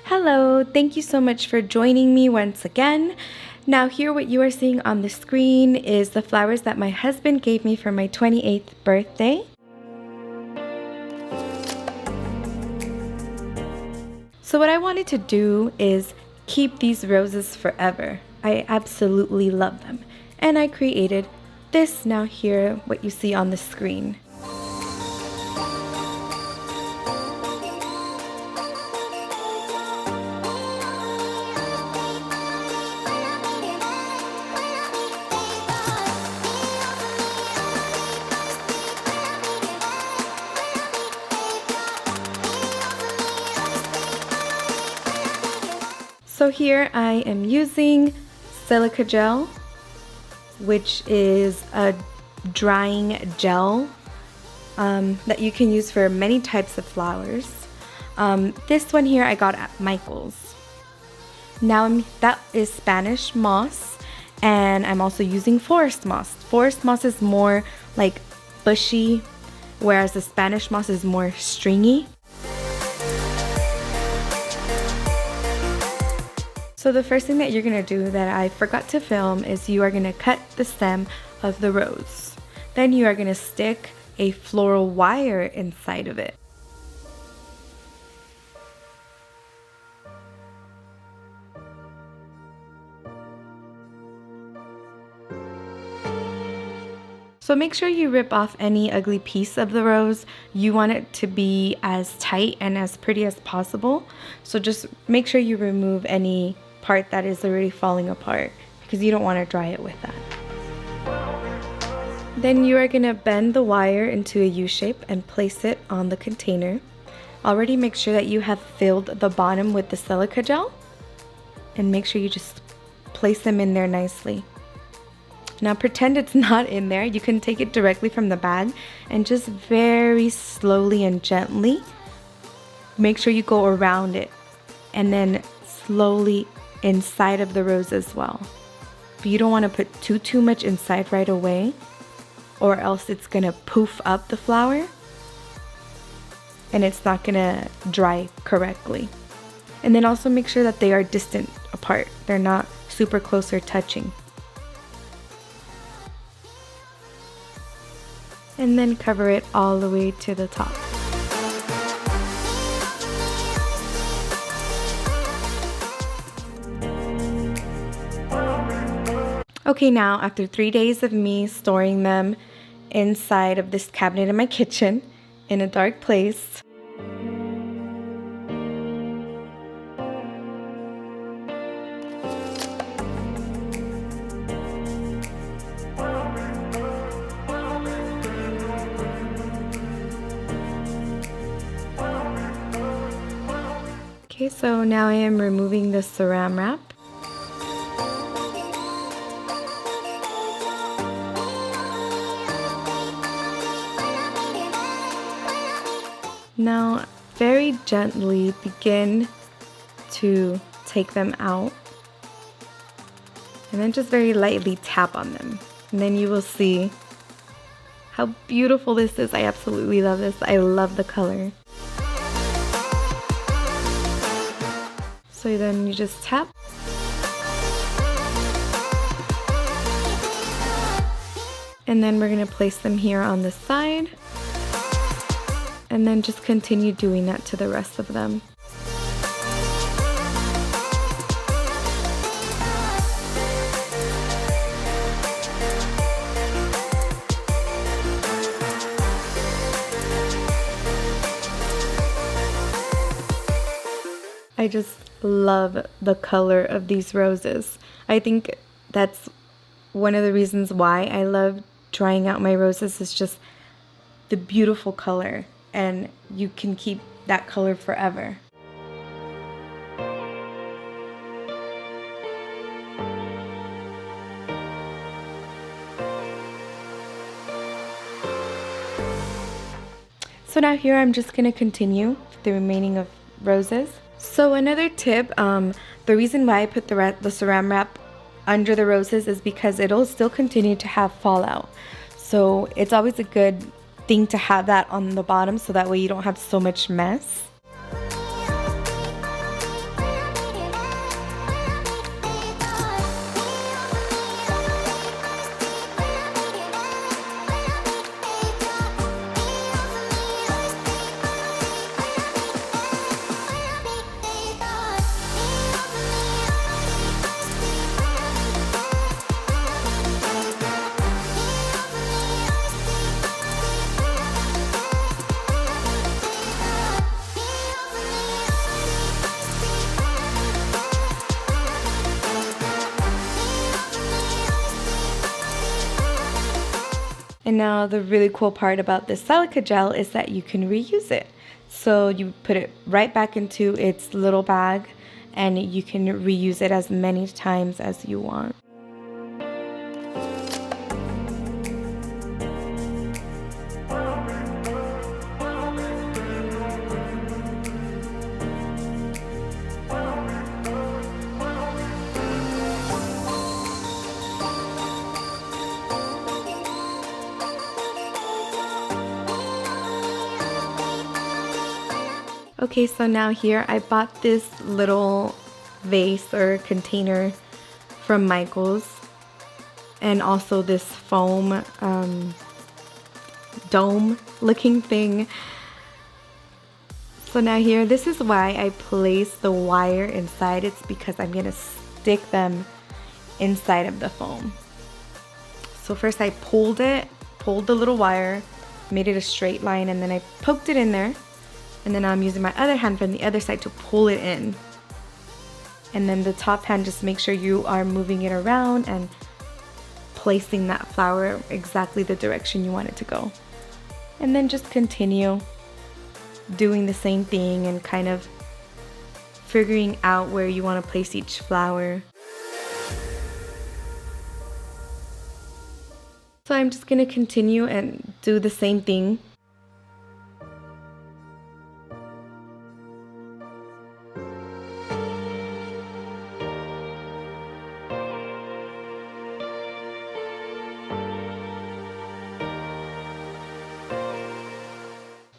Hello, thank you so much for joining me once again. Now here what you are seeing on the screen is the flowers that my husband gave me for my 28th birthday. So what I wanted to do is keep these roses forever. I absolutely love them. And I created this now here, what you see on the screen. So here I am using Silica Gel, which is a drying gel that you can use for many types of flowers. This one here I got at Michael's. Now that is Spanish moss, and I'm also using forest moss. Forest moss is more like bushy, whereas the Spanish moss is more stringy. So the first thing that you're going to do that I forgot to film is you are going to cut the stem of the rose. Then you are going to stick a floral wire inside of it. So make sure you rip off any ugly piece of the rose. You want it to be as tight and as pretty as possible. So just make sure you remove any part that is already falling apart because you don't want to dry it with that. Then you are going to bend the wire into a U shape and place it on the container. Already make sure that you have filled the bottom with the silica gel and make sure you just place them in there nicely. Now pretend it's not in there. You can take it directly from the bag and just very slowly and gently make sure you go around it and then slowly inside of the rose as well. But you don't want to put too much inside right away, or else it's gonna poof up the flower and it's not gonna dry correctly. And then also make sure that they are distant apart. They're not super close or touching. And then cover it all the way to the top. Okay, now after 3 days of me storing them inside of this cabinet in my kitchen in a dark place, okay, so now I am removing the saran wrap. Now very gently begin to take them out and then just very lightly tap on them. And then you will see how beautiful this is. I absolutely love this. I love the color. So then you just tap. And then we're going to place them here on the side. And then just continue doing that to the rest of them. I just love the color of these roses. I think that's one of the reasons why I love drying out my roses, is just the beautiful color. And you can keep that color forever. So now here I'm just going to continue the remaining of roses. So another tip, the reason why I put the saran wrap under the roses is because it'll still continue to have fallout. So it's always a good thing to have that on the bottom so that way you don't have so much mess. And now the really cool part about this Silica Gel is that you can reuse it. So you put it right back into its little bag and you can reuse it as many times as you want. Okay, so now here I bought this little vase or container from Michael's, and also this foam dome looking thing. So now here, this is why I place the wire inside. It's because I'm gonna stick them inside of the foam. So first I pulled the little wire, made it a straight line, and then I poked it in there. And then I'm using my other hand from the other side to pull it in. And then the top hand, just make sure you are moving it around and placing that flower exactly the direction you want it to go. And then just continue doing the same thing and kind of figuring out where you want to place each flower. So I'm just going to continue and do the same thing.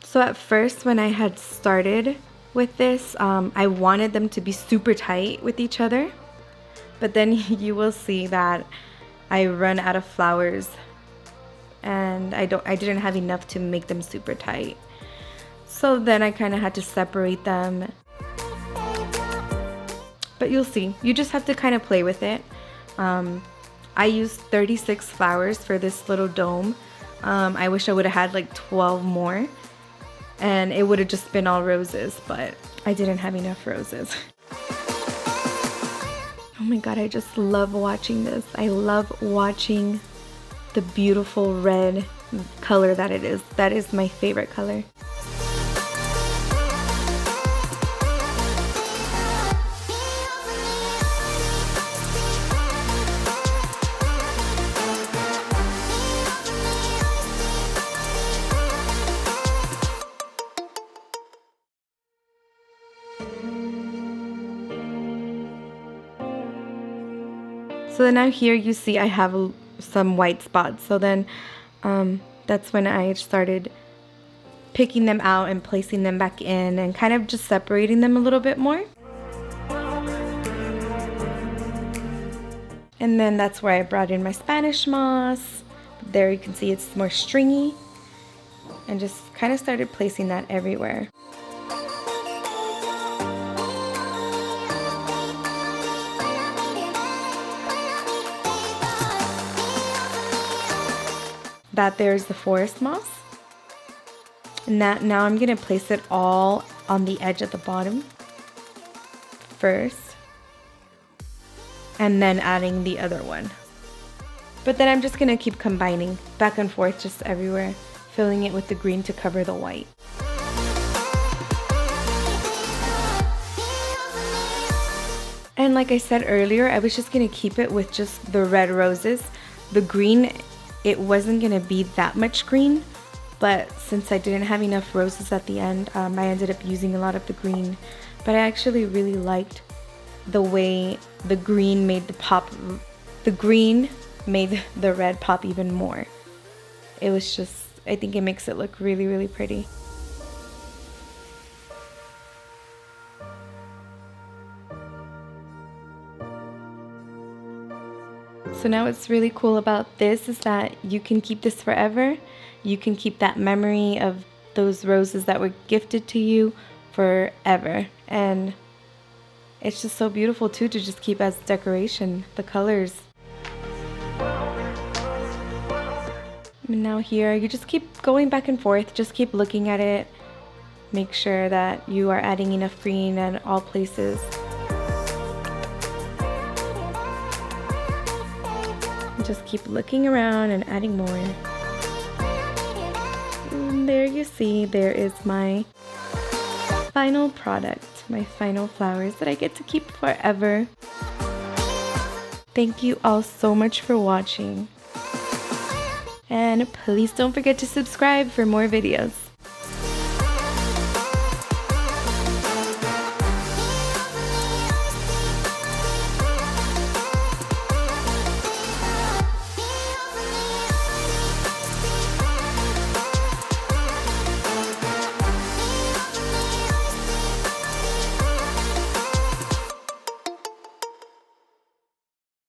So at first when I had started with this, I wanted them to be super tight with each other, but then you will see that I run out of flowers and I didn't have enough to make them super tight. So then I kind of had to separate them. But you'll see, you just have to kind of play with it. I used 36 flowers for this little dome. I wish I would have had like 12 more. And it would have just been all roses, but I didn't have enough roses. Oh my god, I just love watching this. I love watching the beautiful red color that it is. That is my favorite color. So then now here you see I have some white spots. So then that's when I started picking them out and placing them back in and kind of just separating them a little bit more. And then that's where I brought in my Spanish moss. There you can see it's more stringy, and just kind of started placing that everywhere. That there's the forest moss, and that now I'm gonna place it all on the edge at the bottom first, and then adding the other one. But then I'm just gonna keep combining back and forth just everywhere, filling it with the green to cover the white. And like I said earlier, I was just gonna keep it with just the red roses. The green, it wasn't gonna be that much green, but since I didn't have enough roses at the end, I ended up using a lot of the green. But I actually really liked the way the green made the pop. The green made the red pop even more. It was just, I think it makes it look really, really pretty. So now what's really cool about this is that you can keep this forever. You can keep that memory of those roses that were gifted to you forever. And it's just so beautiful too to just keep as decoration, the colors. And now here, you just keep going back and forth, just keep looking at it. Make sure that you are adding enough green at all places. Just keep looking around and adding more. And there you see, there is my final product, my final flowers that I get to keep forever. Thank you all so much for watching. And please don't forget to subscribe for more videos.